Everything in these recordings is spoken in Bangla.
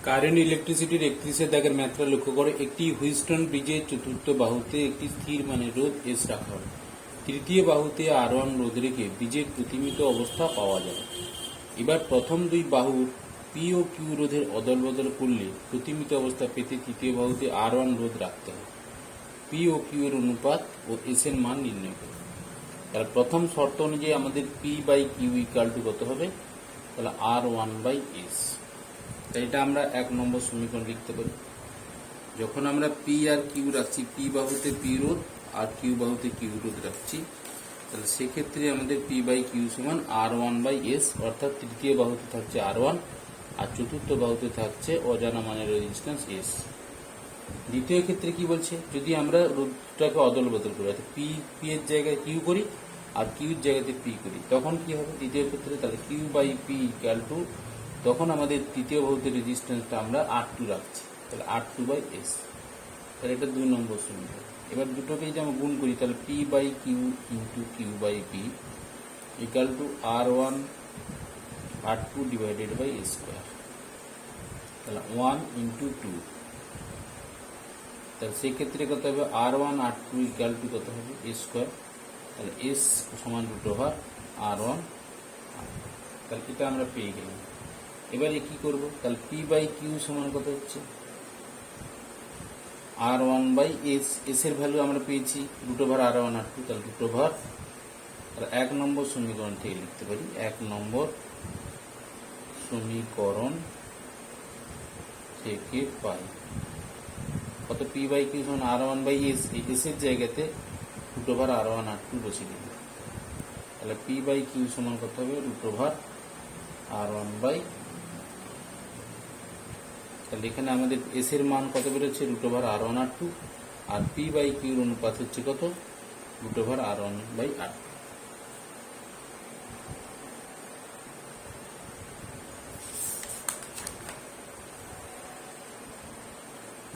কারেন্ট ইলেকট্রিসিটির 31 দাগের ম্যাথটা লক্ষ্য করো। একটি হুইস্টন ব্রিজের চতুর্থ বাহুতে একটি স্থির মানের রোধ এস রাখা হয়। তৃতীয় বাহুতে R1 রোধ রেখে ব্রিজের প্রতিমিত অবস্থা পাওয়া যায়। এবার প্রথম দুই বাহুর পি ও কিউ রোধের অদল বদল করলে প্রতিমিত অবস্থা পেতে তৃতীয় বাহুতে R1 রোধ রাখতে হয়। পি ও কিউ এর অনুপাত ও এস এর মান নির্ণয় করো। তাহলে প্রথম শর্ত অনুযায়ী আমাদের P by Q equal to কত হবে? তাহলে R1 বাই এস। তাই এটা আমরা 1 নম্বর সমীকরণ লিখতে পারি। যখন আমরা পি আর কিউ রাখছি, পি বাহুতে পি রোধ আর কিউ বাহুতে কিউ রোধ রাখছি, তাহলে সেক্ষেত্রে আমাদের পি বাই কিউ সমান R1 বাই এস, অর্থাৎ তৃতীয় বাহুতে থাকছে R1 আর চতুর্থ বাহুতে থাকছে অজানা মানের রেজিস্ট্যান্স এস। দ্বিতীয় ক্ষেত্রে কি বলছে, যদি আমরা রোধটাকে অদল বদল করি, অর্থাৎ পি এর জায়গায় কিউ করি আর কিউর জায়গাতে পি করি, তখন কি হবে দ্বিতীয় ক্ষেত্রে? তাহলে Q by P equal to, তখন আমাদের তৃতীয় বাহুতে রেজিস্ট্যান্সটা আমরা R2 রাখছি, তাহলে R2 বাই এস। তাহলে এটা 2 নম্বর সমীকরণ। এবার দুটোকে যদি আমরা গুণ করি, তাহলে P by Q into Q by P equal to R1 R2 divided by A square, তাহলে 1 ইন্টু 2। তাহলে সেক্ষেত্রে কত হবে? R1 R2 ইকুয়াল টু কত হবে? এ স্কোয়ার। তাহলে এস সমান √R1। তাহলে এটা আমরা পেয়ে গেলাম। এবারে কি করব? তাহলে পি বাই কিউ সমান কত হচ্ছে? R1 by S. এস এর ভ্যালু আমরা পেয়েছি √R1 R2, তাহলে √। তাহলে 1 নম্বর সমীকরণ থেকে লিখতে পারি, 1 নম্বর সমীকরণ থেকে পাই কত? পি বাই কিউ সমান R1 বাই এস। এই এস এর জায়গাতে √R1 R2 বসিয়ে দিলাম। তাহলে পি বাই কিউ সমান কত হবে? √R1 বাই, তাহলে এখানে আমাদের এস এর মান কত বেরোচ্ছে? √R1 R2, R P by কিউর অনুপাত হচ্ছে কত? √R1 by R2।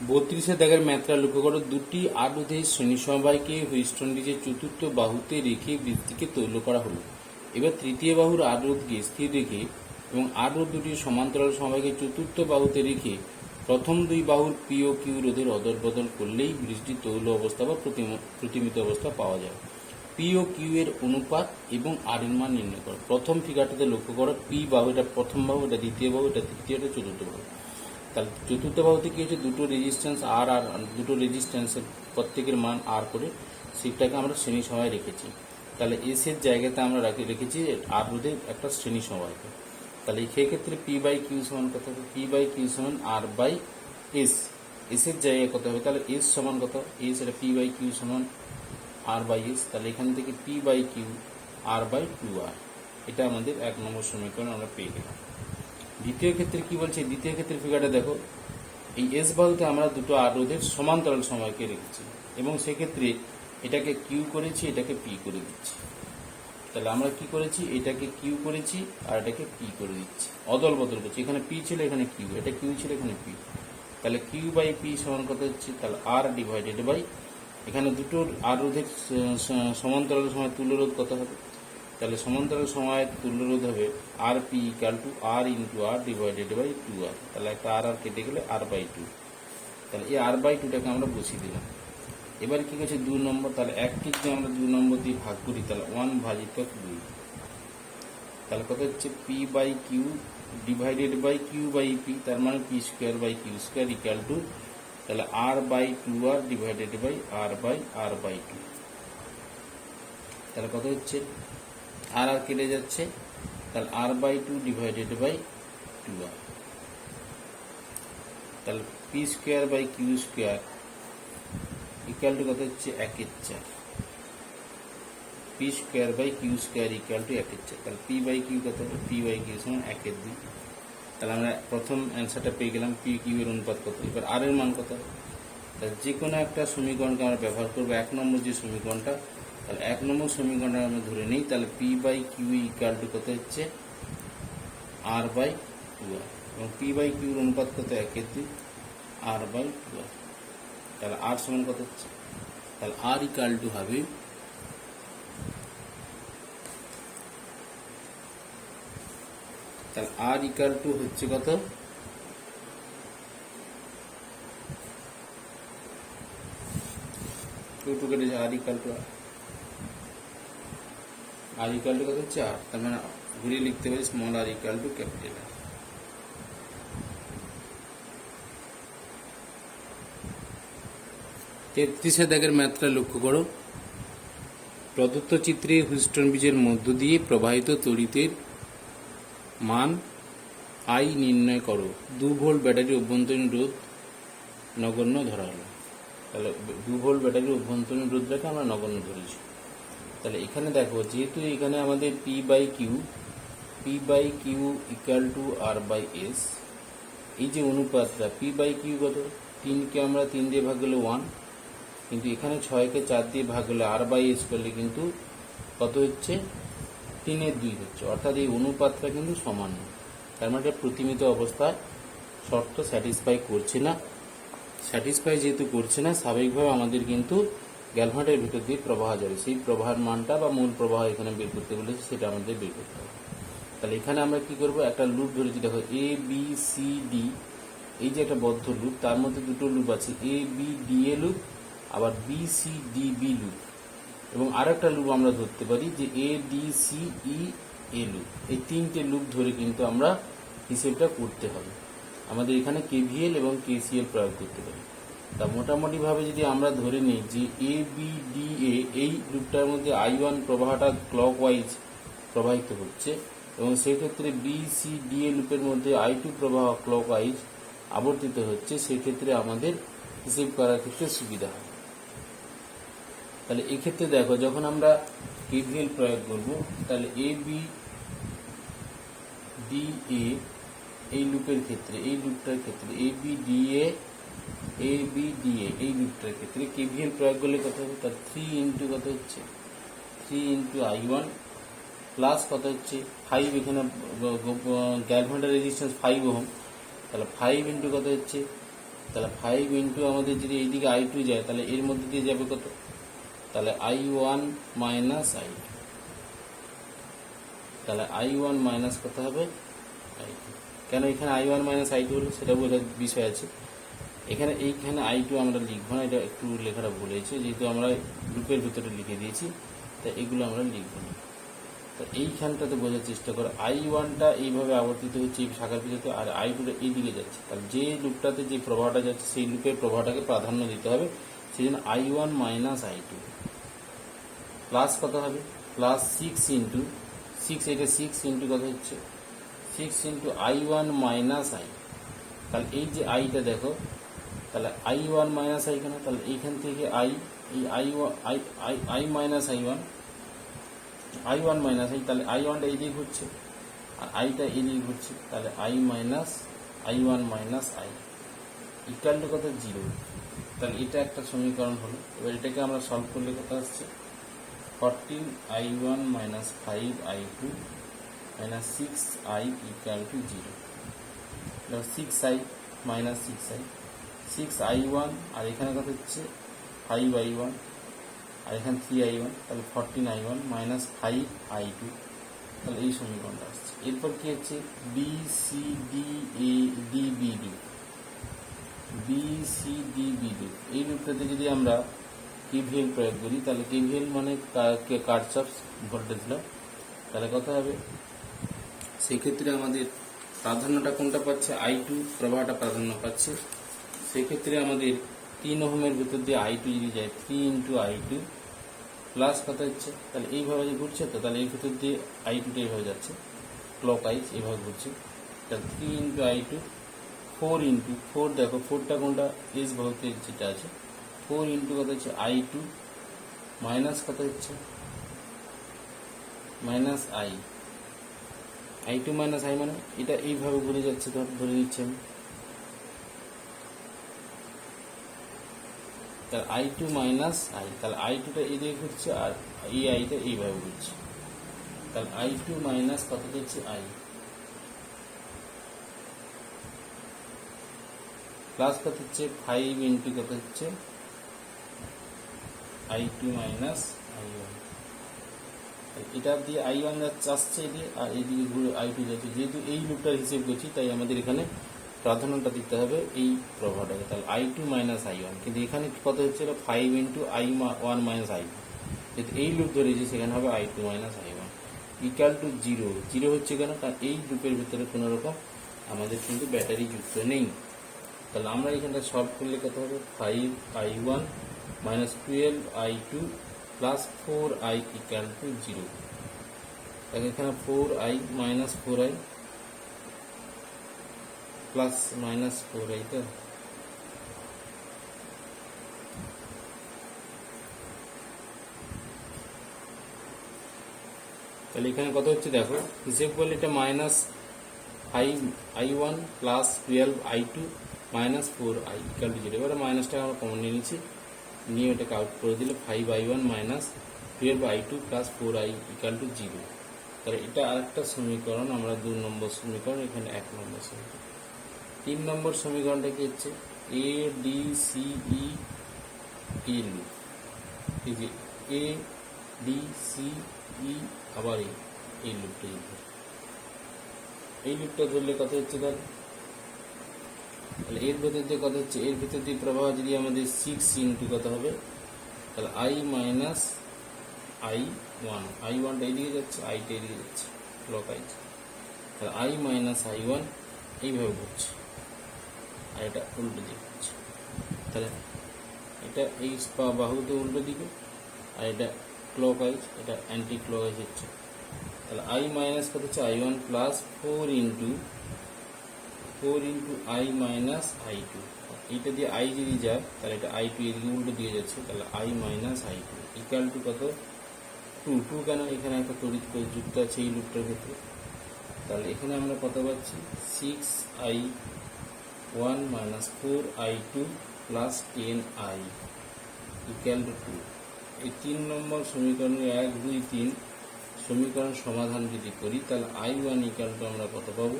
বত্রিশের দাগের ম্যাথটা লক্ষ্য করো। দুটি আর রোধের শ্রেণী সমবায়কে হুইস্টন ব্রিজের চতুর্থ বাহুতে রেখে ব্রিজটিকে তৈল করা হলো। এবার তৃতীয় বাহুর আর রোধকে স্থির রেখে এবং আর রোধ দুটির সমান্তরাল সমবায়কে চতুর্থ বাহুতে রেখে প্রথম দুই বাহুর পি ও কিউ রোধের অদল বদল করলেই ব্রিজটি তৈল অবস্থা বা প্রতিমিত অবস্থা পাওয়া যায়। পি ও কিউ এর অনুপাত এবং আর এর মান নির্ণয় করো। প্রথম ফিগারটাতে লক্ষ্য করো, পি বাহু, এটা প্রথম বাহু, এটা দ্বিতীয় বাহু, এটা তৃতীয়, এটা চতুর্থ বাহু। তাহলে চতুর্থ বাহুতে কি হচ্ছে? দুটো রেজিস্ট্যান্স আর আর দুটো রেজিস্ট্যান্সের প্রত্যেকের মান আর করে সেটাকে আমরা শ্রেণী সময় রেখেছি। তাহলে এস এর জায়গাতে আমরা রেখেছি আর রোধের একটা শ্রেণী সময়কে। তাহলে সেই ক্ষেত্রে পি বাই কিউ সমান কত হবে? পি বাই কিউ সমান আর বাই এস। এস এর জায়গায় কত হবে? তাহলে এস সমান কত? এস, এটা পি বাই কিউ সমান আর বাই এস। তাহলে এখান থেকে P by Q R by 2R। এটা আমাদের 1 নম্বর সমীকরণ আমরা পেয়ে গেলাম। দ্বিতীয় ক্ষেত্রে কি বলছে? দ্বিতীয় ক্ষেত্রে ফিগারটা দেখো, এই এস বাহুতে আমরা দুটো আর রোধের সমান্তরাল সময়কে রেখেছি এবং সেক্ষেত্রে এটাকে কিউ করেছি, এটাকে পি করে দিচ্ছি। তাহলে আমরা কি করেছি? এটাকে কিউ করেছি আর এটাকে পি করে দিচ্ছি, অদল বদল করছি। এখানে পি ছিল, এখানে কিউ, এটা কিউ ছিল, এখানে পি। তাহলে কিউ বাই পি সমান কত হচ্ছে? তাহলে আর ডিভাইডেড বাই, এখানে দুটো আর রোধের সমান্তরাল সময় তুল্য রোধ কত হবে? তাহলে সমান্তরাল সময়ের তুল্য রোধ হবে R P equal to R into R divided by 2R। তাহলে একটা আর আর কেটে গেলে আর বাই 2। তাহলে এই আর বাই 2টাকে আমরা বসিয়ে দিলাম। এবার কি করছে? 2 নম্বর। তাহলে 1কে যদি আমরা 2 নম্বর দিয়ে ভাগ করি, তাহলে 1 ভাজিত 2। তাহলে কত হচ্ছে? P by Q divided by Q by P, তার মানে P square by Q square equal to, তাহলে R by 2R divided by R by 2। তাহলে কত হচ্ছে? আর আর কেটে যাচ্ছে, তাহলে R by 2 divided by 2R। তাহলে P square by Q square equal to কত হচ্ছে? 1/4। P square by Q square equal to 1/4। তাহলে পি বাই কিউ কত হবে? পি বাই কিউ সমান 1/2। তাহলে আমরা প্রথম অ্যান্সারটা পেয়ে গেলাম, পি কিউ এর অনুপাত কত। এবার আর এর মান কত? তাহলে যে কোনো একটা সমীকরণকে আমরা ব্যবহার করবো। 1 নম্বর যে সমীকরণটা, তাহলে 1 নম্বর সমীকরণটা আমরা ধরে নিই। তাহলে P by Q equal to কত হচ্ছে? আর বাই 2R, এবং পি বাই কিউর অনুপাত কত? 1/2 আর বাই 2R। তাহলে আর সমান কত হচ্ছে? তাহলে আর ইকুয়াল টু হবে, তাহলে আর ইকুয়াল টু হচ্ছে কত? টু কেটেছে, আর ইকাল টু কত হচ্ছে আর, তার মানে ঘুরিয়ে লিখতে পারি small R equal to capital R. তেত্রিশে দাগের ম্যাথটা লক্ষ্য করো। প্রদত্ত চিত্রে হুইস্টন ব্রিজের মধ্য দিয়ে প্রবাহিত তড়িতের মান আই নির্ণয় করো। 2 ভোল্ট ব্যাটারির অভ্যন্তরীণ রোধ নগণ্য ধরা হলো। তাহলে 2 ভোল্ট ব্যাটারির অভ্যন্তরীণ রোধটাকে আমরা নগণ্য ধরেছি। তাহলে এখানে দেখো, যেহেতু এখানে আমাদের P by Q equal to R by S, এই যে অনুপাতটা পি বাই কিউ কত, 3কে আমরা 3 দিয়ে ভাগ করলে 1, কিন্তু এখানে 6কে 4 দিয়ে ভাগ করলে আর বাই এস করলে কিন্তু কত হচ্ছে, 3/2 হচ্ছে। অর্থাৎ এই অনুপাতটা কিন্তু সমান না। তার মানে প্রতিমিত অবস্থায় শর্ত স্যাটিসফাই করছে না। স্যাটিসফাই যেহেতু করছে না, স্বাভাবিকভাবে আমাদের কিন্তু গ্যালভান্টের ভিতর দিয়ে প্রবাহ যাবে, সেই প্রবাহের মানটা বা মূল প্রবাহ এখানে বের করতে বলেছে, সেটা আমাদের বের করতে হবে। তাহলে এখানে আমরা কি করব, একটা লুপ ধরেছি, দেখো এ বি সি ডি, এই যে একটা বদ্ধ লুপ, তার মধ্যে দুটো লুপ আছে, A B D A loop, আবার B C D B loop, এবং আর একটা লুপ আমরা ধরতে পারি যে A D C E A loop. এই 3টে লুপ ধরে কিন্তু আমরা হিসেবটা করতে হবে। আমাদের এখানে কেভিএল এবং কেসিএল প্রয়োগ করতে পারি। তা মোটামুটিভাবে যদি আমরা ধরে নিই যে এ বি ডি এ, এই লুপটার মধ্যে I1 প্রবাহটা ক্লকওয়াইজ প্রবাহিত হচ্ছে, এবং সেই ক্ষেত্রে বি সি ডি এ লুপের মধ্যে I2 প্রবাহ ক্লকওয়াইজ আবর্তিত হচ্ছে, সেক্ষেত্রে আমাদের হিসেব করার ক্ষেত্রে সুবিধা হয়। তাহলে এক্ষেত্রে দেখো, যখন আমরা কেভিএল প্রয়োগ করব, তাহলে এ বি ডি এ এই লুপের ক্ষেত্রে, এই লুপটার ক্ষেত্রে এ বি ডি এ এই লুপটার ক্ষেত্রে কেভিএল প্রয়োগ করলে কত হবে, তার 3 ইন্টু কত হচ্ছে, 3 ইন্টু I1 প্লাস কত হচ্ছে 5, এখানে গ্যালভান্টের রেজিস্ট্যান্স 5 ওহম, তাহলে 5 ইন্টু কত হচ্ছে, তাহলে 5 ইন্টু আমাদের যদি এইদিকে I2 যায়, তাহলে এর মধ্যে দিয়ে যাবে কত, তাহলে I1 মাইনাস I2, তাহলে I1 মাইনাস কত হবে I2। কেন এখানে I1 মাইনাস I2 হলো সেটা বোঝার বিষয় আছে। এইখানে I2 আমরা লিখবো না, এটা একটু লেখাটা ভুল হয়েছে, যেহেতু আমরা গ্রুপের ভিতরে লিখে দিয়েছি, তাই এগুলো আমরা লিখবো না। তো এইখানটাতে বোঝার চেষ্টা করো, I1টা এইভাবে আবর্তিত হচ্ছে এই শাখার ভিতরে, আর I2টা এইদিকে যাচ্ছে। তাহলে যে লুপটাতে যে প্রবাহটা যাচ্ছে সেই লুপের প্রবাহটাকে প্রাধান্য দিতে হবে, সেই জন্য I1 মাইনাস I2 প্লাস কত হবে, প্লাস 6 ইন্টু 6, এটা 6 ইন্টু কত হচ্ছে, 6 ইন্টু I1 মাইনাস I। তাহলে এই যে আইটা দেখো, তাহলে I1 মাইনাস I কেন, তাহলে এইখান থেকে এই I minus I1 minus I, তাহলে I1টা এই দিকে ঘুরছে আর আইটা এই দিকে ঘুরছে, তাহলে I1 minus I equal to কত, 0। তাহলে এটা একটা সমীকরণ হলো। এবার এটাকে আমরা সলভ করলে কত আসছে, 14I1 minus 5I2 minus 6I equal to 0। 6I minus 6I 6I1, আর এখানে কত হচ্ছে 5I1, আর এখানে 3I1, তাহলে 14I1 মাইনাস 5I2, তাহলে এই সমীকরণটা আসছে। এরপর কি হচ্ছে, B C D A D B loop, এই লুপটাতে যদি আমরা কেভিএল প্রয়োগ করি, তাহলে কেভিএল মানে কারশফস ভোল্টেজ ল, তাহলে কত হবে, সেই ক্ষেত্রে আমাদের প্রাধান্যটা কোনটা পাচ্ছে, I2 প্রবাহটা প্রাধান্য পাচ্ছে। সেক্ষেত্রে আমাদের 3 ওহমের ভিতর দিয়ে I2 যদি যায়, 3 ইন্টু I2 প্লাস কত হচ্ছে, তাহলে এইভাবে যে ঘুরছে, তো তাহলে এই ভিতর দিয়ে I2টা এইভাবে যাচ্ছে ক্লকওয়াইজ, এইভাবে ঘুরছে, তাহলে 3 ইন্টু I2, 4 ইন্টু 4, দেখো 4টা কোনটা, এস বাহুতে যেটা আছে, 4 ইন্টু কত হচ্ছে I2 মাইনাস কত হচ্ছে, মাইনাস I2 মাইনাস I, মানে এটা এইভাবে ঘুরে যাচ্ছে, ধরে নিচ্ছি আমি, তাহলে I2 মাইনাস I, তাহলে I2টা এইদিকে ঘুরছে আর এই আইটা এইভাবে ঘুরছে, তাহলে I2 মাইনাস কত হচ্ছে I প্লাস কত হচ্ছে 5 ইন্টু কত হচ্ছে I2 মাইনাস I1, এটা দিয়ে I1 আসছে এদিকে, আর এইদিকে ঘুরে I2 যাচ্ছে। যেহেতু এই লুপটার হিসেব করছি, তাই আমাদের এখানে প্রাধান্যটা দিতে হবে এই প্রভাবটাকে। তাহলে I2 মাইনাস I1, কিন্তু এখানে কত হচ্ছিল 5 ইন্টু I1 মাইনাস I1, যেহেতু এই লুপ ধরেছি সেখানে হবে I2 minus I1 equal to 0। 0 হচ্ছে কেন, কারণ এই লুপের ভিতরে কোনো রকম আমাদের কিন্তু ব্যাটারি যুক্ত নেই। তাহলে আমরা এখানটা সলভ করলে কত হবে 5I1 minus 12I2 plus 4I equal to 0। তাহলে এখানে 4I minus 4I plus minus 4I, তো তাহলে এখানে কত হচ্ছে দেখো, হিসেব করলে এটা minus 5I1 plus 12I2 minus 4I equal to 0। এবারে মাইনাসটা আমরা কমন নিয়ে নিচ্ছি, নিয়ে এটাকে আউট করে দিলে 5I1 minus 12I2 plus 4I equal to 0। তাহলে এটা আরেকটা সমীকরণ, আমরা 2 নম্বর সমীকরণ, এখানে 1 নম্বর সমীকরণ। 3 নম্বর সমীকরণটা কি হচ্ছে ADCE লুপ, এই যে ADCE আবার এই লুপটা এই লুপটা ধরলে কত হচ্ছে, তাহলে এর ভেতর দিয়ে কত হচ্ছে, এর ভেতর দিয়ে প্রবাহ যদি আমাদের 6 ইন্টু কত হবে, তাহলে I মাইনাস I1, I1টা এইদিকে যাচ্ছে, I টা এদিকে যাচ্ছে ক্লক আইজ, তাহলে I মাইনাস I1 এইভাবে ঘুরছে, আর এটা উল্টো দিকে হচ্ছে। তাহলে এটা এই বাহুতে উল্টো দিকে, আর এটা ক্লক আইজ, এটা অ্যান্টি ক্লক আইজ হচ্ছে। তাহলে I মাইনাস কত হচ্ছে I1 plus 4 into I minus I2, এইটা দিয়ে I যদি যায় তাহলে এটা I2 এদিকে উল্টো দিয়ে যাচ্ছে, তাহলে I minus I2 equal to কত 2। কেন, এখানে একটা তড়িৎ যুক্ত আছে এই লুপটার ক্ষেত্রে। তাহলে এখানে আমরা কত পাচ্ছি 6I1 minus 4I2 plus 10I equal to 2। এই 3 নম্বর সমীকরণের 1, 2, 3 সমীকরণ সমাধান যদি করি, তাহলে I1 ইকুয়াল টু আমরা কত পাবো,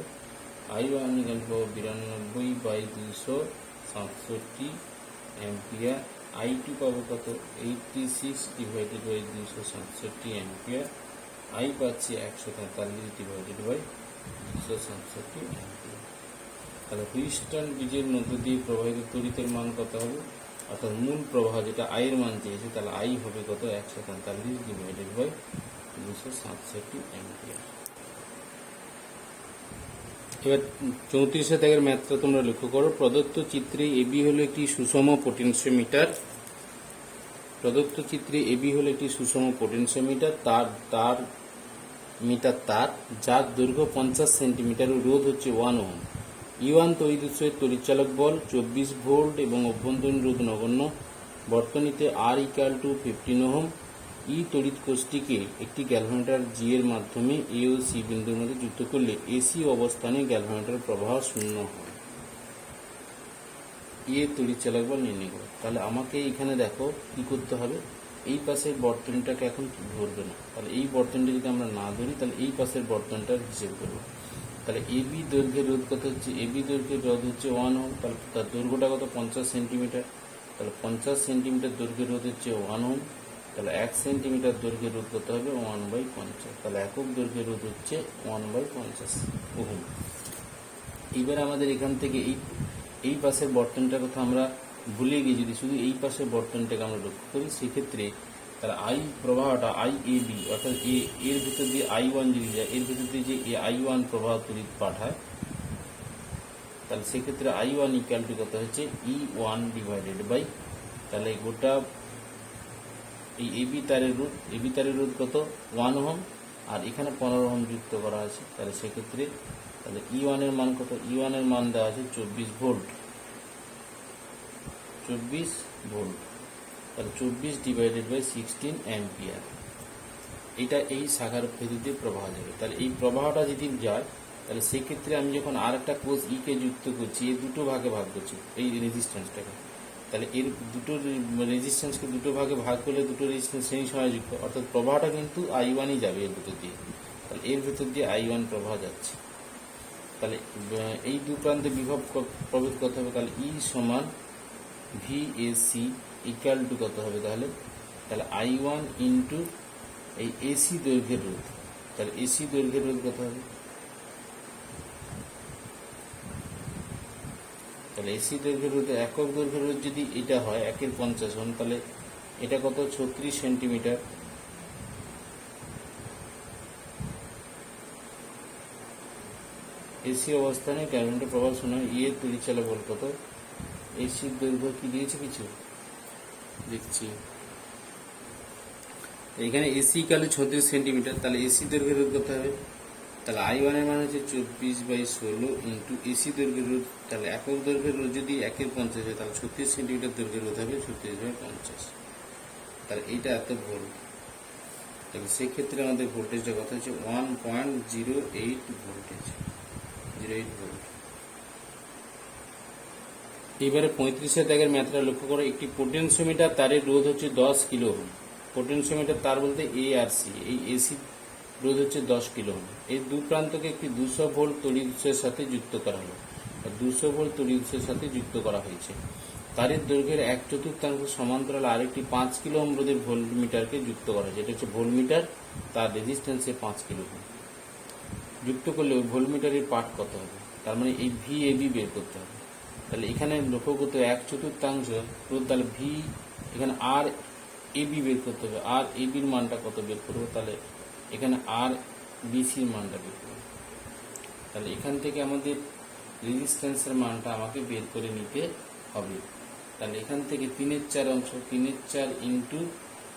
I1 ইকুয়াল টু পাবো 92/267 অ্যাম্পিয়ার। I2 পাবো কত 86 ডিভাইডেড বাই 267 অ্যাম্পিয়ার। I পাচ্ছি 143 ডিভাইডেড বাই 267 অ্যাম্পিয়ার। তাহলে হুইস্টন ব্রিজের মধ্য দিয়ে প্রবাহিত তড়িতের মান কত হবে, অর্থাৎ মূল প্রবাহ যেটা I এর মান চেয়েছে, তাহলে I হবে কত 143 ডিভাইডেড বাই 267 অ্যাম্পিয়ার। এবার 34 দাগের ম্যাথটা তোমরা লক্ষ্য করো। প্রদত্ত চিত্রে AB হলো একটি সুষম পোটেনশিওমিটার। প্রদত্ত চিত্রে AB হলো একটি সুষম পোটেনশিওমিটার, তার মিটার তার, যার দৈর্ঘ্য 50 সেন্টিমিটার ও রোধ হচ্ছে 1 ওহম। E1 তড়িৎ উৎসের তড়িৎচালক বল 24 ভোল্ট এবং অভ্যন্তরীণ রোধ নগণ্য। বর্তনীতে R ইকুয়াল টু 15 ওহম। ই তড়িৎ কোষটিকে একটি গ্যালভানোমিটার G এর মাধ্যমে A ও C বিন্দুর মধ্যে যুক্ত করলে AC অবস্থানে গ্যালভানোমিটার প্রবাহ শূন্য হয়। এ তড়িৎচালক বল নির্ণয় করো। তাহলে আমাকে এখানে দেখো কি করতে হবে, এই পাশের বর্তনীটাকে এখন ধরবে না। তাহলে এই বর্তনীটা যদি আমরা না ধরি, তাহলে এই পাশের বর্তনীটার হিসেব করবো। তাহলে AB দৈর্ঘ্যের রোধ কত হচ্ছে, AB দৈর্ঘ্যের রোধ হচ্ছে 1 ওহম। তাহলে তার দৈর্ঘ্যটা কত 50 সেন্টিমিটার। তাহলে 50 সেন্টিমিটার দৈর্ঘ্যের রোধ হচ্ছে 1 ওহম। তাহলে 1 সেন্টিমিটার দৈর্ঘ্যের রোধ করতে হবে 1/50। তাহলে একক দৈর্ঘ্যের রোধ হচ্ছে 1/50 ওহম। এবার আমাদের এখান থেকে এই পাশের বর্তনীটার কথা আমরা ভুলে গিয়ে যদি শুধু এই পাশের বর্তনীটাকে আমরা লক্ষ্য করি, সেক্ষেত্রে তাহলে I প্রবাহটা IAB, অর্থাৎ এর ভিতর দিয়ে I1 যদি যায়, এর ভিতর দিয়ে যে I1 প্রবাহ তড়িৎ পাঠায়, তাহলে সেক্ষেত্রে I1 ইকুয়াল টু কত হচ্ছে E1 ডিভাইডেড বাই, তাহলে গোটা এই AB তারের রোধ কত 1 ওহম, আর এখানে 15 ওহম যুক্ত করা আছে। তাহলে সেক্ষেত্রে তাহলে E1 এর মান কত, E1 এর মান দেওয়া আছে 24 ভোল্ট। তাহলে 24 ডিভাইডেড বাই 16 অ্যাম্পিয়ার। এটা এই শাখার ভেতর দিয়ে প্রবাহ যাবে। তাহলে এই প্রবাহটা যদি যায়, তাহলে সেক্ষেত্রে আমি যখন আর একটা কোষ কে যুক্ত করছি, এই দুটো ভাগে ভাগ করছি এই রেজিস্ট্যান্সটাকে, তাহলে এর দুটো রেজিস্ট্যান্সকে দুটো ভাগে ভাগ করলে দুটো রেজিস্ট্যান্স সেই সময় যুক্ত, অর্থাৎ প্রবাহটা কিন্তু I1ই যাবে এর ভেতর দিয়ে। তাহলে এর ভেতর দিয়ে I1 প্রবাহ যাচ্ছে। তাহলে এই দু প্রান্তে বিভব প্রভেদ কত হবে, তাহলে E সমান VAC ইকুয়াল টু কত হবে, তাহলে I1 ইন্টু এই AC দৈর্ঘ্যের রোধ। তাহলে AC দৈর্ঘ্যের রোধ কত হবে, তাহলে এসি দৈর্ঘ্যের রোধ একক দৈর্ঘ্যের রোধ যদি এটা হয় 1/50 ওহম, তাহলে এটা কত 36 সেন্টিমিটার। এসি অবস্থানে ক্যালকুলেটর প্রভাব শোনা তড়িৎচালক বল কত। এসির দৈর্ঘ্য কি দিয়েছে কিছু দেখছি, এখানে এসি কালে 36 সেন্টিমিটার, তাহলে এসি দৈর্ঘ্যের রোধ কত হবে, তাহলে I1 এর মান হচ্ছে 24/16 ইন্টু এসি দৈর্ঘ্যের রোধ, তাহলে একক দৈর্ঘ্যের রোধ যদি 1/50 হয় তাহলে 36 সেন্টিমিটার দৈর্ঘ্যের রোধ হবে 36/50, তাহলে এইটা এত ভোল্ট। তাহলে সেক্ষেত্রে আমাদের ভোল্টেজটা কত হচ্ছে 1.08 ভোল্টেজ, 08 ভোল্ট। এবারে 35 দাগের ম্যাথটা লক্ষ্য করো, একটি পোটেনশিওমিটার তারের রোধ হচ্ছে 10 কিলো ওহম। পোটেনশিওমিটার তার বলতে এ আর সি, এই এসি রোধ হচ্ছে 10 কিলো ওহম। এই দু প্রান্তকে একটি 200 ভোল্ট তড়িৎ উৎসের সাথে যুক্ত করা হলো, 200 ভোল্ট তড়িৎ উৎসের সাথে যুক্ত করা হয়েছে। তারের দৈর্ঘ্যের 1/4 সমান্তরাল আরেকটি 5 কিলো ওহম রোধের ভোল্টমিটারকে যুক্ত করা হয়েছে, এটা হচ্ছে ভোল্টমিটার, তার রেজিস্ট্যান্সে 5 কিলো ওহম। যুক্ত করলে ওই ভোল্টমিটারের পার্ট কত হবে, তার মানে এই ভি এ বি বের করতে হবে। তাহলে এখানে লক্ষ্য করতে 1/4 রোধ, তাহলে ভি এখানে আর এ বি বের করতে হবে, আর এ বির মানটা কত বের করবো, তাহলে এখানে আর বিসির মানটা বের করবো। তাহলে এখান থেকে আমাদের রেজিস্ট্যান্সের মানটা আমাকে বের করে নিতে হবে। তাহলে এখান থেকে 3/4 অংশ, 3/4 ইন্টু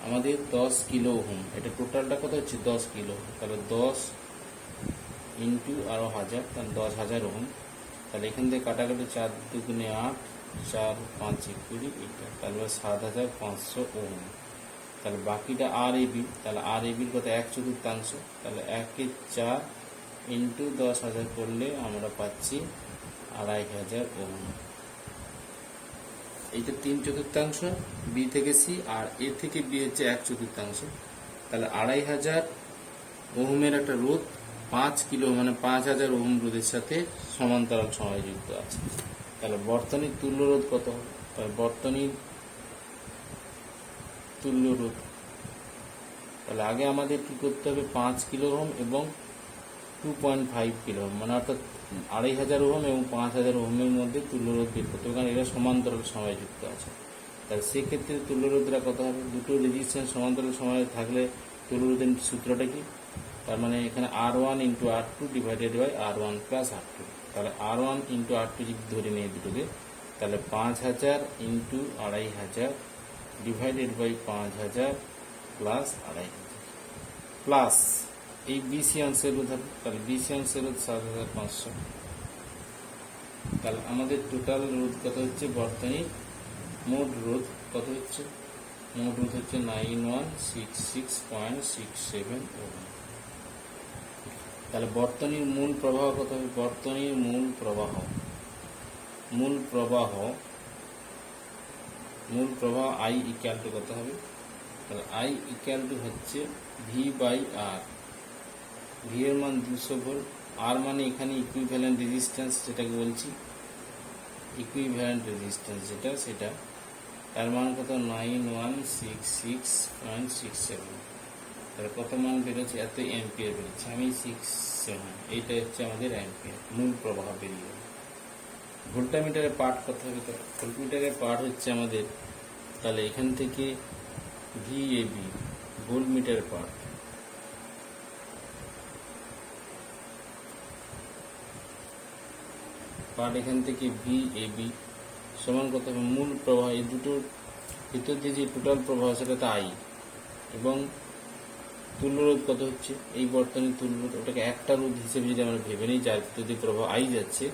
আমাদের 10 কিলো ওহম, এটা টোটালটা কত হচ্ছে 10 কিলো, তাহলে 10 ইন্টু আরও 1000, তাহলে 10,000 ওহম। তাহলে এখান থেকে কাটাকাটি 4 দুগুণে 8, 4 5 20, এটা তাহলে 7,500 ওহম। তাহলে বাকিটা আর এ বি, তাহলে আর এ বির কত 1/4, তাহলে 1/4 ইন্টু 10,000 করলে আমরা পাচ্ছি 2,500 ওহম। এইটা 3/4 বি থেকে সি, আর এ থেকে বি হচ্ছে 1/4, তাহলে 2,500 ওহমের একটা রোধ 5 কিলো মানে 5,000 ওহম রোধের সাথে সমান্তরাল সময় যুক্ত আছে। তাহলে বর্তনীর তুল্য রোধ কত হবে, তাহলে বর্তনীর তুল্য রোধ, তাহলে আগে আমাদের কি করতে হবে 5 কিলো ওহম এবং 2.5 কিলো ওহম, মানে অর্থাৎ 2,500 ওহম এবং 5,000 ওহমের মধ্যে তুল্য রোধ বের করতে হবে, কারণ এরা সমান্তরাল সময় যুক্ত আছে। তাহলে সেক্ষেত্রে তুল্য রোধটা কত হবে, দুটো রেজিস্ট্যান্স সমান্তরাল সময় থাকলে তুল্য রোধের সূত্রটা কি, তার মানে এখানে R1 into R2 divided by R1 plus R2, তাহলে R1 ইন্টু R2 যদি ধরে নিয়ে দুটোকে, তাহলে 5,000 into 2,500 divided by 5,000 plus 2,500 plus এই বিসি অংশের রোধ হবে, তাহলে বিসি অংশের রোধ 7,500। তাহলে আমাদের টোটাল রোধ কত হচ্ছে, বর্তনীর মোট রোধ কত হচ্ছে, মোট রোধ হচ্ছে 9166.67 ওহম। তাহলে বর্তনীর মূল প্রবাহ কত হবে, বর্তনীর মূল প্রবাহ আই ইকুয়াল টু কত হবে, তাহলে আই ইকুয়াল টু হচ্ছে ভি বাই আর। ভি এর মান 200 ভোল্ট, আর মানে এখানে ইকুইভ্যালেন্ট রেজিস্ট্যান্স যেটাকে বলছি, ইকুইভ্যালেন্ট রেজিস্ট্যান্স সেটা তার মান কত 9166.67, তাহলে কত মান বেরোচ্ছে, এত অ্যাম্পিয়ার বেরোচ্ছে, আমি 67, এইটা হচ্ছে আমাদের অ্যাম্পিয়ার, মূল প্রবাহ বেরিয়ে গেল। ভোল্টামিটারের পার্ট কত হবে, ভোল্টমিটারের পার্ট হচ্ছে আমাদের, তাহলে এখান থেকে ভি এ বি ভোল্টমিটারের পার্ট, এখান থেকে ভি এ বি সমান কত হবে, মূল প্রবাহ এই দুটোর ভিতর দিয়ে যে টোটাল প্রবাহ সেটা তো আই, এবং তুল্যরোধ কত হচ্ছে, এই বর্তনীর তুল্যরোধ, ওটাকে একটা রোধ হিসেবে যদি আমরা ভেবে নিই যার ভিতর দিয়ে প্রবাহ আই যাচ্ছে,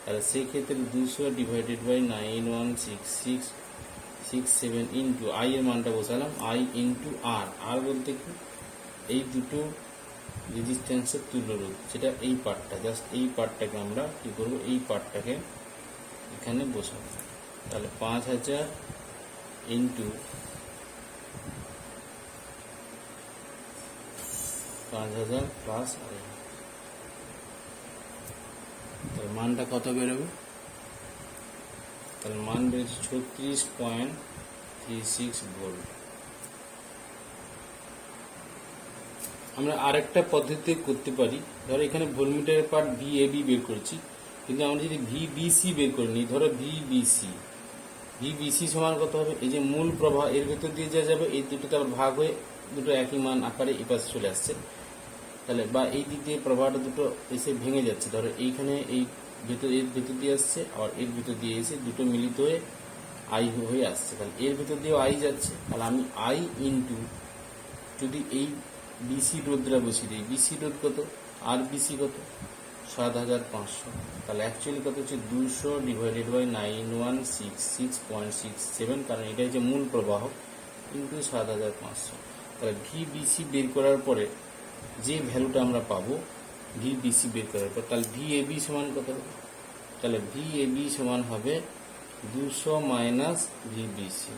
তাহলে সেই ক্ষেত্রে 200 ডিভাইডেড বাই 9166.67 ইন্টু আই এর মানটা বসালাম, আই ইন্টু আর, আর বলতে কি এই দুটো রেজিস্ট্যান্সের তুল্যরোধ, সেটা এই পার্টটা, জাস্ট এই পার্টটাকে আমরা কি করব, এই পার্টটাকে এখানে বসাবো। তাহলে 5,000 ইন্টু 5,000 প্লাস 2,500, তাহলে মানটা কত বেরোবে, তাহলে মান বেরোচ্ছে 36.36 ভোল্ট। আমরা আরেকটা পদ্ধতি করতে পারি, ধরো এখানে ভোল্টমিটারের পার্ট ভি এ বি বের করেছি, কিন্তু আমরা যদি ভিবিসি বের করে নিই, ধরো ভিবিসি সমান কত হবে, এই যে মূল প্রবাহ এর ভেতর দিয়ে যা যাবে এই দুটো তার ভাগ হয়ে দুটো একই মান আকারে এই পাশে চলে আসছে, তাহলে বা এই দিক দিয়ে প্রবাহটা দুটো এসে ভেঙে যাচ্ছে, ধরো এইখানে এই এর ভেতর দিয়ে আসছে আর এর ভেতর দিয়ে এসে দুটো মিলিত হয়ে আই হয়ে আসছে, তাহলে এর ভেতর দিয়েও আই যাচ্ছে, তাহলে আমি আই ইন্টু যদি এই বিসি রোধটা বসিয়ে দিই, বিসি রোধ কত, আর বিসি কত ৭৫০০, তাহলে অ্যাকচুয়ালি কত হচ্ছে 200 ডিভাইডেড বাই 9166.67, কারণ এটা হচ্ছে মূল প্রবাহ ইন্টু ৭৫০০। তাহলে ভিবিসি বের করার পরে যে ভ্যালুটা আমরা পাবো ভিবিসি বের করার পর, তাহলে ভিএবি সমান কত হবে, তাহলে ভিএবি সমান হবে 200 মাইনাস ভিবিসি।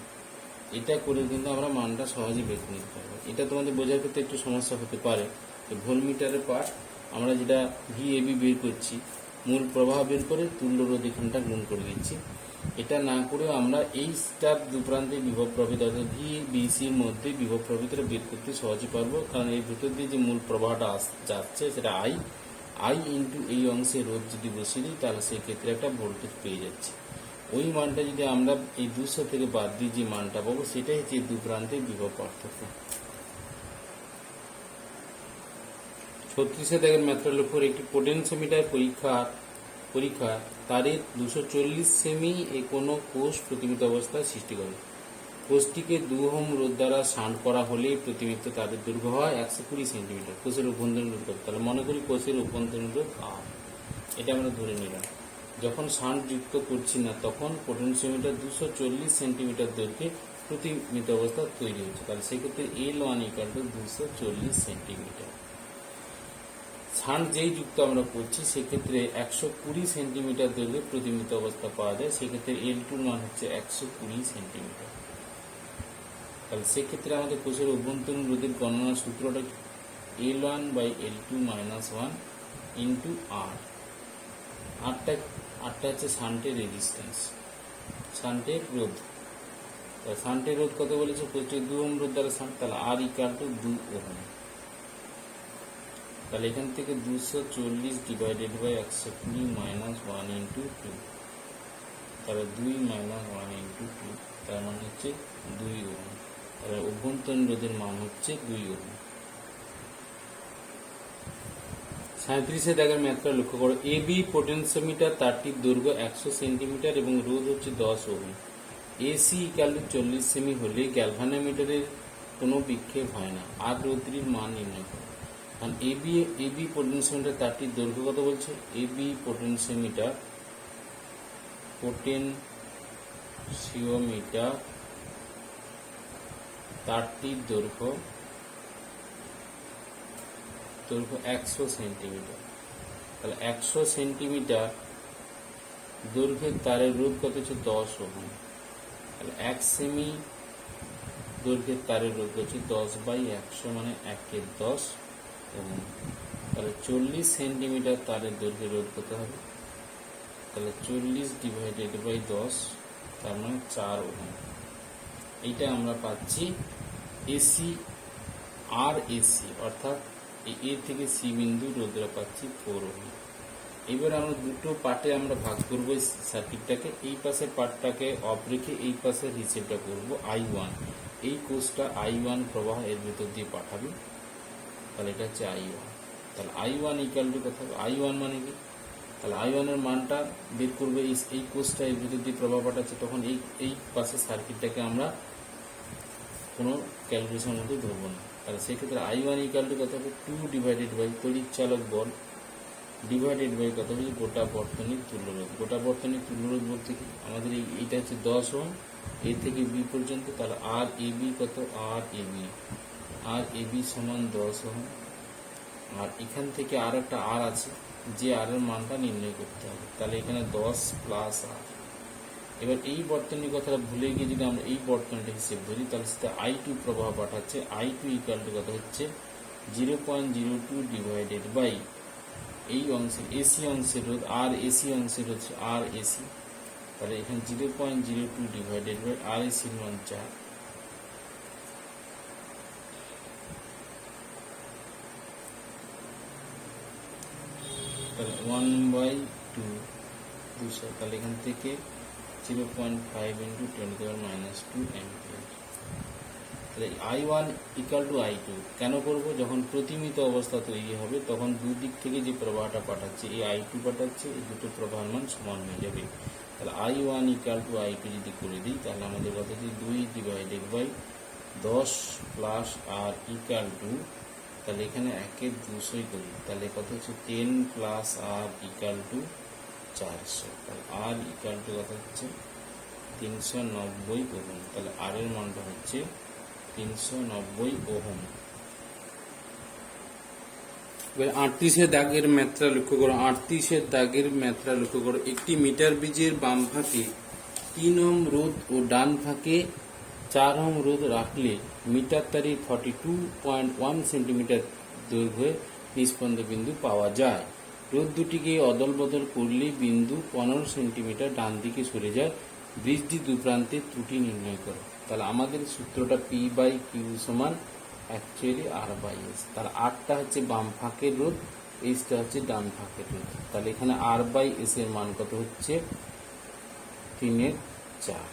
এটা করে কিন্তু আমরা মানটা সহজেই বের করে নিতে পারবো। এটা তোমাদের বোঝার ক্ষেত্রে একটু সমস্যা হতে পারে, ভোল্টমিটারের পার্ট আমরা যেটা ভিএবি বের করছি, মূল প্রবাহ বের করে তুল্য রোধ এখানটা গুণ করে দিচ্ছি। এটা না করেও আমরা এই স্টার দুপ্রান্তে বিভব প্রভেদ অর্থাৎ ভিবিসির মধ্যে বিভব প্রভেদটা বের করতে সহজে পারবো, কারণ এর ভিতর দিয়ে যে মূল প্রবাহটা যাচ্ছে সেটা আই ইন্টু এই অংশে রোধ যদি বসিয়ে দিই, তাহলে সেই ক্ষেত্রে একটা ভোল্টেজ পেয়ে যাচ্ছে। ওই মানটা যদি আমরা এই 200 থেকে বাদ দিয়ে যে মানটা পাবো সেটাই হচ্ছে দু প্রান্তের বিভব পার্থক্য। 36 দাগের ম্যাথের উপর একটি পোটেনশিওমিটার পরীক্ষা তারের 240 সেমি কোনো কোষ প্রতিমিত অবস্থায় সৃষ্টি করে। কোষটিকে 2 ওহম রোধ দ্বারা শান্ট করা হলে প্রতিমিত তারের দৈর্ঘ্য হয় 120 সেন্টিমিটার। কোষের অভ্যন্তরীণ রোধ কত, তাহলে মনে করি কোষের অভ্যন্তরীণ রোধ আর, এটা আমরা ধরে নিলাম। যখন শান্ট যুক্ত করছি না তখন পোটেনশিওমিটার 240 সেন্টিমিটার দৈর্ঘ্যে প্রতিমিত অবস্থা তৈরি হচ্ছে, তাহলে সেক্ষেত্রে L1 = 240 সেন্টিমিটার। শান্ট যেই যুক্ত আমরা করছি সেক্ষেত্রে 120 সেন্টিমিটার দৈর্ঘ্যে প্রতিমিত অবস্থা পাওয়া যায়, সেক্ষেত্রে L2 মান হচ্ছে 120 সেন্টিমিটার। তাহলে সেক্ষেত্রে আমাদের কোষের অভ্যন্তরীণ রোধের গণনার সূত্রটা L1/L2 - 1 ইন্টু আর। আরটা হচ্ছে শান্টের রেজিস্ট্যান্স, শান্টের রোধ। শান্টের রোধ কত বলেছে, প্রতি 2 ওহম রোধ দ্বারা শান্ট, তাহলে আর = 2 ওহম। তাহলে এখান থেকে 240 ডিভাইডেড বাই 120 মাইনাস 1 ইন্টু 2, তাহলে 2 মাইনাস 1 ইন্টু 2, তার মানে হচ্ছে 2 ওহম। তাহলে অভ্যন্তরীণ রোধের মান হচ্ছে 2 ওহম। 37 দাগের ম্যাথটা লক্ষ্য করো। এবি পোটেনশিওমিটার তারটির দৈর্ঘ্য 100 সেন্টিমিটার এবং রোধ হচ্ছে 10 ওহম। এসি = 40 সেমি হলে গ্যালভানোমিটারের কোনো বিক্ষেপ হয় না, আর রোধটির মান নির্ণয় করো। কারণ এবি পোটেনশিওমিটার তারটির দৈর্ঘ্য কত বলছে, এবি পোটেনশিওমিটার তারটির দৈর্ঘ্য 100 সেন্টিমিটার। তাহলে 100 সেন্টিমিটার দৈর্ঘ্যের তারের রোধ কত হচ্ছে 10 ওহম। তাহলে 1 সেমি দৈর্ঘ্যের তারের রোধ হচ্ছে 10/100 মানে 1/10 ওহম। তাহলে 40 সেন্টিমিটার তারের দৈর্ঘ্যের রোধ কত হবে, তাহলে 40 ডিভাইডেড বাই 10, তার মানে 4 ওহম। এইটা আমরা পাচ্ছি এসি আর এসি, অর্থাৎ এই এ থেকে সি বিন্দু রোধটা পাচ্ছি 4 ওহম। এবার আমরা দুটো পার্টে আমরা ভাগ করব এই সার্কিটটাকে। এই পাশের পার্টটাকে অফ রেখে এই পাশের হিসেবটা করব I1। এই কোষটা I1 প্রবাহ এর ভেতর দিয়ে পাঠাবে, তাহলে এটা হচ্ছে I1। তাহলে I1 = কত হবে, I1 মানে কি, তাহলে I1 এর মানটা বের করবে। এই কোষটা এর ভেতর দিয়ে প্রবাহ পাঠাচ্ছে, তখন এই পাশের সার্কিটটাকে আমরা কোনো ক্যালকুলেশনের মধ্যে ধরবো না। তাহলে সেক্ষেত্রে I1 = কত হবে, 2 ডিভাইডেড বাই তড়িৎ চালক বল ডিভাইডেড বাই কত হবে, গোটা বর্তনীর তুল্যরোধ। গোটা বর্তনীর তুল্যরোধ বলতে কি, আমাদের এইটা হচ্ছে 10 ওহম, এ থেকে বি পর্যন্ত। তাহলে আর এবি কত, আর এবি সমান 10 ওহম। আর এখান থেকে আর একটা আর আছে, যে আর এর মানটা নির্ণয় করতে হবে। তাহলে এখানে 10 প্লাস আর। এবার এই বর্তনীর কথাটা ভুলে গিয়ে যদি আমরা এই বর্তনীটা হিসেব ধরি, তাহলে সেটা I2 প্রবাহ পাঠাচ্ছে। I2 = কত হচ্ছে 0.02 ডিভাইডেড বাই এই অংশের এসি অংশের রোধ, আর এসি অংশের হচ্ছে আর এসি। তাহলে এখানে 0.02 ডিভাইডেড বাই আর এসির মান 4, তাহলে 1/2 200, তাহলে এখান থেকে 0.5 ইন্টু 10⁻² অ্যাম্পিয়ার। তাহলে I1 ইকুয়াল টু I2 কেন করব? যখন প্রতিমিত অবস্থা তৈরি হবে তখন দুদিক থেকে যে প্রবাহটা পাঠাচ্ছে, এই I2 পাঠাচ্ছে, এই দুটো প্রবাহের মান সমান হয়ে যাবে। তাহলে I1 ইকুয়াল টু I2 যদি করে দিই তাহলে আমাদের কথা হচ্ছে 2/10 প্লাস আর ইকুয়াল টু, তাহলে এখানে 1/200 করি, তাহলে কত হচ্ছে 10 প্লাস আর ইকুয়াল টু 400। তাহলে আর ইকুয়াল টু কত হচ্ছে 390 ওহম। তাহলে আর এর মানটা হচ্ছে 390 ওহম। এবার 38 দাগের মাত্রা লক্ষ্য করো। 38 দাগের মাত্রা লক্ষ্য করো। একটি মিটার বীজের বাম ফাঁকে 3 ওহম রোধ ও ডান ফাঁকে 4 ওহম রোধ রাখলে মিটার তারে 42.1 সেন্টিমিটার দৈর্ঘ্যে নিষ্পন্দ বিন্দু পাওয়া যায়। রোধ দুটিকে অদল বদল করলে বিন্দু 15 সেন্টিমিটার ডান দিকে সরে যায়। ব্রিজটি দুপ্রান্তে ত্রুটি নির্ণয় করো। তাহলে আমাদের সূত্রটা P/Q সমান অ্যাকচুয়ালি R/S। তাহলে আরটা হচ্ছে বাম ফাঁকের রোধ, এইচটা হচ্ছে ডান ফাঁকের রোধ। তাহলে এখানে R/S এর মান কত হচ্ছে 3/4।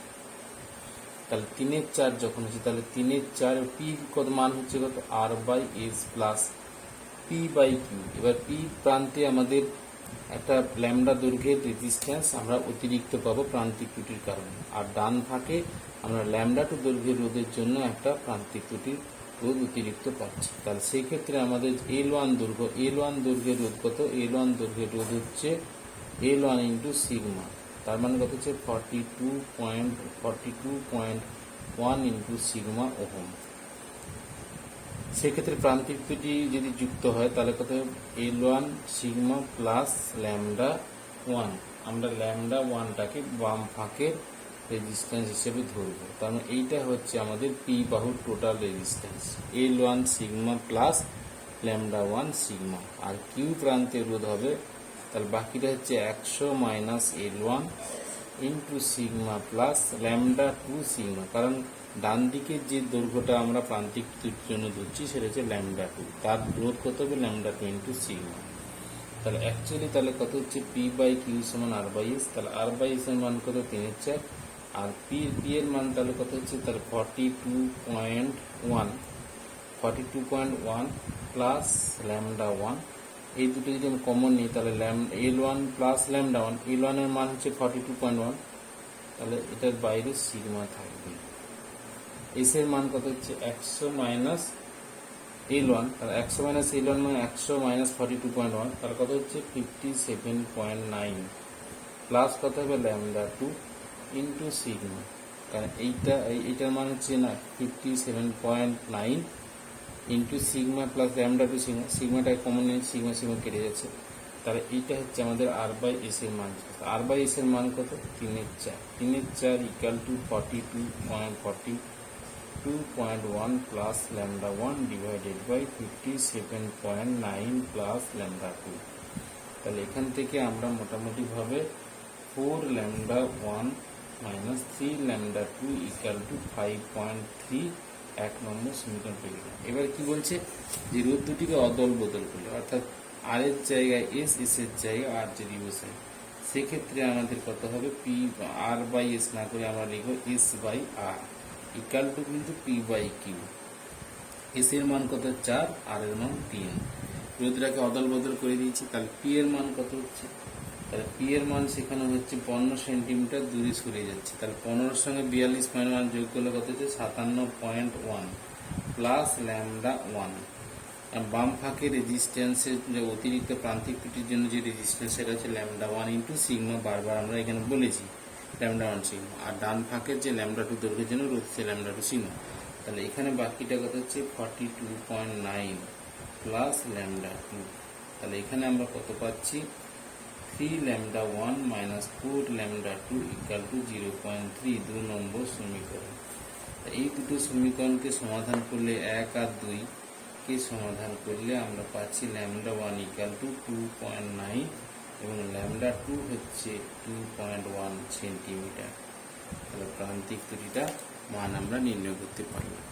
তাহলে 3/4 যখন হচ্ছে তাহলে 3/4 P কত মান হচ্ছে কত R/S প্লাস P/Q। এবার P প্রান্তে আমাদের একটা ল্যামডা দৈর্ঘ্যের রেজিস্ট্যান্স আমরা অতিরিক্ত পাবো প্রান্তিক ত্রুটির কারণে, আর ডান ফাঁকে আমরা ল্যামডা টু দৈর্ঘ্যের রোধের জন্য একটা প্রান্তিক ত্রুটির রোধ অতিরিক্ত পাচ্ছি। তাহলে সেই ক্ষেত্রে আমাদের L1 দৈর্ঘ্যের রোধ কত? L1 দৈর্ঘ্যের রোধ হচ্ছে L1 ইন্টু সিগমা, তার মানে কত হচ্ছে 42.1 ইন্টু সিগমা ওহম। সেক্ষেত্রে প্রান্তিক ত্রুটি যদি যুক্ত হয় তাহলে কত L1 সিগমা প্লাস ল্যামডা 1। আমরা ল্যামডা 1টাকে বাম ফাঁকের রেজিস্ট্যান্স হিসেবে ধরবো। তার মানে এইটা হচ্ছে আমাদের P বাহুর total resistance, L1 sigma plus lambda 1 sigma. আর Q প্রান্তের রোধ হবে, তাহলে বাকিটা হচ্ছে 100 minus L1 into sigma plus lambda 2 sigma, কারণ ডান দিকের যে দৈর্ঘ্যটা আমরা প্রান্তিক ত্রুটির জন্য ধরছি সেটা হচ্ছে ল্যামডা 2, তার রোধ কত হবে ল্যামডা 2 ইন্টু সিগমা। তাহলে অ্যাকচুয়ালি তাহলে কত হচ্ছে P/Q সমান R/S। তাহলে R/S এর মান কত 3/4, আর P এর মান তাহলে কত হচ্ছে তাহলে 42.1 প্লাস ল্যামডা 1। এই দুটো যদি আমি কমন নিই তাহলে L1 প্লাস ল্যামডা 1, L1 এর মান হচ্ছে 42.1, তাহলে এটার বাইরে সিগমা থাকবে। এস এর মান কত হচ্ছে 100 মাইনাস L1, তাহলে 100 মাইনাস L1 মানে 100 মাইনাস 42.1, তাহলে কত হচ্ছে 57.9 প্লাস কত হবে ল্যামডা 2 ইন্টু সিগমা, কারণ এইটার মান হচ্ছে না 57.9 ইন্টু সিগমা প্লাস ল্যামডা 2 সিগমাটা কমন নেই, সিগমা কেটে যাচ্ছে। তাহলে এইটা হচ্ছে আমাদের R/S এর মান। R/S এর মান কত 3/4 equal to 42.1 plus lambda 1 divided by 57.9 plus lambda 2। তাহলে এখান থেকে আমরা মোটামুটি ভাবে 4 lambda 1 minus 3 lambda 2 equal to 5.3 এক নম্বর সমীকরণ পেয়ে গেলাম। এবার কি বলছে যে রোধ দুটিকে অদল বদল করলে, অর্থাৎ আর এর জায়গায় এস, এস এর জায়গায় আর যদি বসাই, সেক্ষেত্রে আমাদের কত হবে R/S না করে আমরা লিখব S/R ইকুয়াল টু কিন্তু P/Q। এস এর মান কত 4, আর এর মান 3। রোধটাকে অদল বদল করে দিয়েছি, তাহলে P এর মান কত হচ্ছে, তাহলে P এর মান সেখানে হচ্ছে 15 সেন্টিমিটার দূরে সরে যাচ্ছে। তাহলে 15 সঙ্গে 42.1 যোগ করলে কত হচ্ছে 57.1 প্লাস ল্যামডা 1। বাম ফাঁকে রেজিস্ট্যান্সের যে অতিরিক্ত প্রান্তিক ত্রুটির জন্য যে রেজিস্ট্যান্স সেটা হচ্ছে ল্যামডা 1 ইন্টু সিগমা, বারবার আমরা এখানে বলেছি ল্যামডা 1 সিগমা। আর ডান ফাঁকের যে ল্যামডা 2 দৈর্ঘ্যের জন্য রোধ হচ্ছে ল্যামডা 2 সিগমা। তাহলে এখানে বাকিটা কত হচ্ছে 42.9 প্লাস ল্যামডা 2। তাহলে এখানে আমরা কত পাচ্ছি 3 lambda 1 minus 4 lambda 2 equal two 0.3, 2 নম্বর সমীকরণ। এই দুটো সমীকরণকে সমাধান করলে 1 আর 2 কে সমাধান করলে আমরা পাচ্ছি ল্যামডা 1 ইকুয়াল টু 2.9 এবং ল্যামডা 2 হচ্ছে 2.1 সেন্টিমিটার। তাহলে প্রান্তিক ত্রুটিটা মান আমরা নির্ণয় করতে পারলাম।